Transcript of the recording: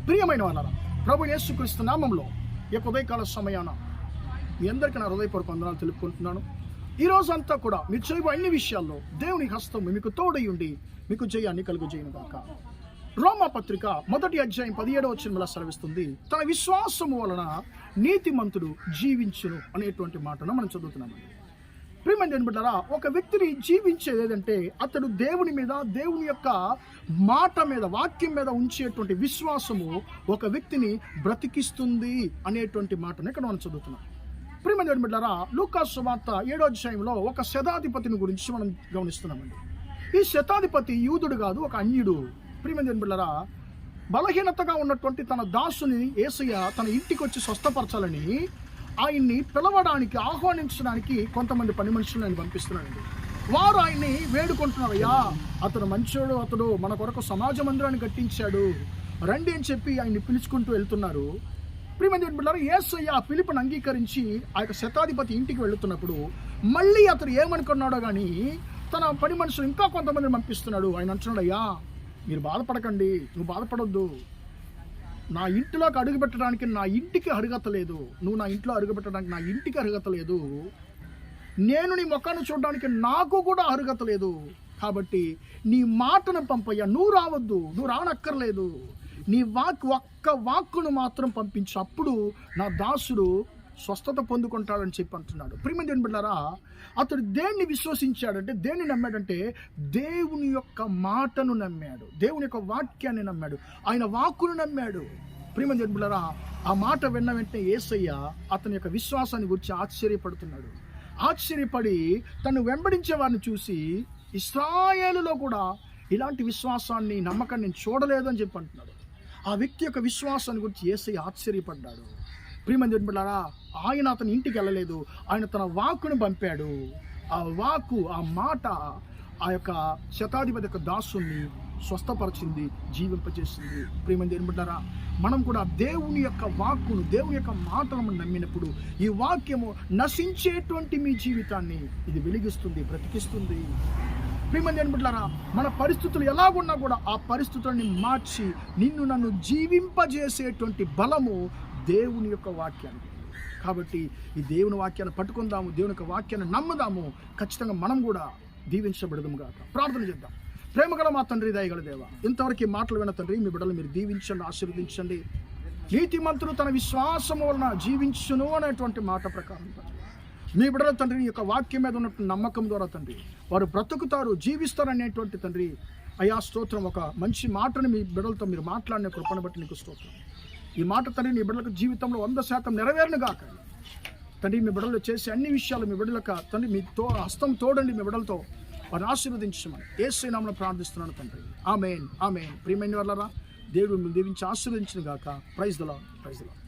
ప్రియమైన వాళ్ళరా, ప్రభు యేసుక్రీస్తు నామంలో ఈ ఉదయకాల సమయాన మీ అందరికీ నా హృదయపూర్వక వందనాలు తెలుపుకుంటున్నాను. ఈ రోజంతా కూడా మీరు చేయబో అన్ని విషయాల్లో దేవుని హస్తం మీకు తోడై ఉండి మీకు జయాన్ని కలుగజేయును గాక. రోమా పత్రిక 1వ అధ్యాయం 17వ వచనంలో సెలవిస్తుంది, తన విశ్వాసము వలన నీతిమంతుడు జీవించును అనేటువంటి మాటను మనం చదువుతున్నామండి. ప్రియమైన బిడ్డలారా, ఒక వ్యక్తిని జీవించేది ఏదంటే అతడు దేవుని మీద, దేవుని యొక్క మాట మీద, వాక్యం మీద ఉంచేటువంటి విశ్వాసము ఒక వ్యక్తిని బ్రతికిస్తుంది అనేటువంటి మాటను ఇక్కడ మనం చదువుతున్నాం. ప్రియమైన బిడ్డలారా, లూకా సువార్త 7వ అధ్యాయంలో ఒక శతాధిపతిని గురించి మనం గమనిస్తున్నామండి. ఈ శతాధిపతి యూదుడు కాదు, ఒక అన్యుడు. ప్రియమైన బిడ్డలారా, బలహీనతగా ఉన్నటువంటి తన దాసుని యేసయ్య తన ఇంటికి వచ్చి స్వస్థపరచాలని ఆయన్ని పిలవడానికి, ఆహ్వానించడానికి కొంతమంది పని మనుషులను ఆయన పంపిస్తున్నాడండి. వారు ఆయన్ని వేడుకుంటున్నారు, అయ్యా అతను మంచోడు, అతడు మన కొరకు సమాజ మందిరాన్ని కట్టించాడు, రండి అని చెప్పి ఆయన్ని పిలుచుకుంటూ వెళ్తున్నారు. ప్రియమైన బిడ్డలారా, యేసయ్య ఆ పిలుపుని అంగీకరించి ఆ యొక్క శతాధిపతి ఇంటికి వెళుతున్నప్పుడు మళ్ళీ అతడు ఏమనుకున్నాడో కానీ తన పని మనుషులు ఇంకా కొంతమందిని పంపిస్తున్నాడు. ఆయన అంటున్నాడు, అయ్యా మీరు బాధపడకండి, నువ్వు బాధపడొద్దు, నా ఇంటిలోకి అడుగు పెట్టడానికి నా ఇంటికి అర్హత లేదు, నువ్వు నా ఇంట్లో అడుగు పెట్టడానికి నా ఇంటికి అర్హత లేదు, నేను నీ ముఖాన్ని చూడడానికి నాకు కూడా అర్హత లేదు, కాబట్టి నీ మాటను పంపయ్యా, నువ్వు రావద్దు, నువ్వు రానక్కర్లేదు, నీ ఒక్క వాక్కును మాత్రం పంపించు, అప్పుడు నా దాసుడు స్వస్థత పొందుకుంటాడని చెప్పి అంటున్నాడు. ప్రియమైన బిడ్డలారా, అతడు దేన్ని విశ్వసించాడంటే, దేన్ని నమ్మాడంటే దేవుని యొక్క మాటను నమ్మాడు, దేవుని యొక్క వాక్యాన్ని నమ్మాడు, ఆయన వాక్కును నమ్మాడు. ప్రియమైన బిడ్డలారా, ఆ మాట విన్న వెంటనే యేసయ్య అతని యొక్క విశ్వాసాన్ని గురించి ఆశ్చర్యపడుతున్నాడు. ఆశ్చర్యపడి తను వెంబడించే వారిని చూసి, ఇశ్రాయేలులో కూడా ఇలాంటి విశ్వాసాన్ని, నమ్మకాన్ని నేను చూడలేదని చెప్పి అంటున్నాడు. ఆ వ్యక్తి యొక్క విశ్వాసాన్ని గురించి యేసయ్య ఆశ్చర్యపడ్డాడు. ప్రియమైన బిడ్డలారా, ఆయన అతని ఇంటికి వెళ్ళలేదు, ఆయన తన వాక్కును పంపాడు. ఆ వాక్కు, ఆ మాట ఆ యొక్క శతాధిపతి యొక్క దాసుని స్వస్థపరిచింది, జీవింపజేసింది. ప్రియమైన బిడ్డలారా, మనం కూడా దేవుని యొక్క వాక్కును, దేవుని యొక్క మాటలను నమ్మినప్పుడు ఈ వాక్యము నశించేటువంటి మీ జీవితాన్ని ఇది వెలిగిస్తుంది, బ్రతికిస్తుంది. ప్రియమైన బిడ్డలారా, మన పరిస్థితులు ఎలాగున్నా కూడా ఆ పరిస్థితులని మార్చి నిన్ను నన్ను జీవింపజేసేటువంటి బలము దేవుని యొక్క వాక్యాన్ని. కాబట్టి ఈ దేవుని వాక్యాన్ని పట్టుకుందాము, దేవుని యొక్క వాక్యాన్ని నమ్ముదాము, ఖచ్చితంగా మనం కూడా దీవించబడదాము గాక. ప్రార్థన చేద్దాం. ప్రేమగల మా తండ్రి, దయగల దేవ, ఇంతవరకు ఈ మాటలు విన్న తండ్రి, మీ బిడ్డలు మీరు దీవించండి, ఆశీర్వదించండి. నీతిమంతుడు తన విశ్వాసము వలన జీవించును అనేటువంటి మాట ప్రకారం మీ బిడ్డల తండ్రి, ఈ యొక్క వాక్యం మీద ఉన్నటువంటి నమ్మకం ద్వారా తండ్రి వారు బ్రతుకుతారు, జీవిస్తారు అనేటువంటి తండ్రి అయా స్తోత్రం. ఒక మంచి మాటను మీ బిడ్డలతో మీరు మాట్లాడిన కృపను బట్టి నీకు స్తోత్రం. ఈ మాట తండ్రి నీ బిడ్డలకు జీవితంలో 100% నెరవేరును గాక. తండ్రి మీ బిడ్డలు చేసే అన్ని విషయాలు మీ బిడ్డలకు తండ్రి మీ హస్తం తోడండి, మీ బిడ్డలతో వారిని ఆశీర్వదించమని యేసు నామమున ప్రార్థిస్తున్నాను తండ్రి. ఆమేన్, ఆమేన్. ప్రియమైన వాళ్ళరా, దేవుడు మిమ్మల్ని దీవించి ఆశీర్వదించును గాక. Praise the lord, praise the lord.